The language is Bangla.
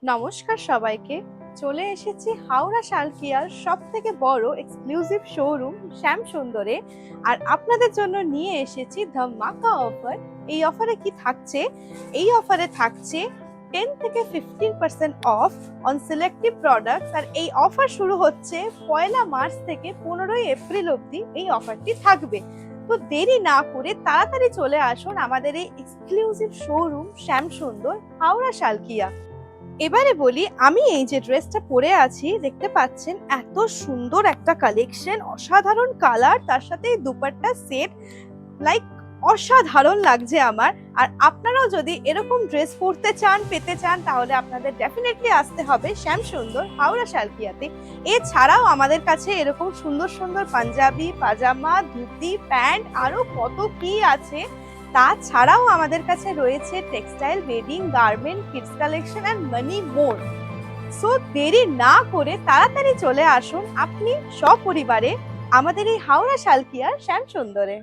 নমস্কার সবাইকে। চলে এসেছি হাওড়া শালকিয়ার সবথেকে বড় এক্সক্লুসিভ শোরুম শ্যামসুন্দরে। আর আপনাদের জন্য নিয়ে এসেছি ধামাকা অফার। এই অফারে কি থাকছে? এই অফারে থাকছে 10 থেকে 15% অফ অন সিলেক্টিভ প্রোডাক্টস। আর এই অফার শুরু হচ্ছে 1 মার্চ থেকে 15 এপ্রিল অবধি এই অফারটি থাকবে। তো দেরি না করে তাড়াতাড়ি চলে আসুন আমাদের এই এক্সক্লুসিভ শোরুম শ্যামসুন্দর হাওড়া শালকিয়া। এবারে বলি, আমি এই যে ড্রেসটা পরে আছি দেখতে পাচ্ছেন, এত সুন্দর একটা কালেকশন, অসাধারণ কালার, তার সাথে এই দুপাট্টা সেট, লাইক অসাধারণ লাগছে আমার। আর আপনারাও যদি এরকম ড্রেস পরতে চান, পেতে চান, তাহলে আপনাদের ডেফিনেটলি আসতে হবে শ্যামসুন্দর হাওড়া শালকিয়াতে। এছাড়াও আমাদের কাছে এরকম সুন্দর সুন্দর পাঞ্জাবি, পাজামা, ধুতি, প্যান্ট, আরো কত কি আছে। তাছাড়াও আমাদের কাছে রয়েছে textile, bedding, garment, kids collection and many more. So দেরি না করে তাড়াতাড়ি চলে আসুন আপনি সপরিবারে আমাদের এই হাওড়া শালকিয়ার শ্যামসুন্দরে।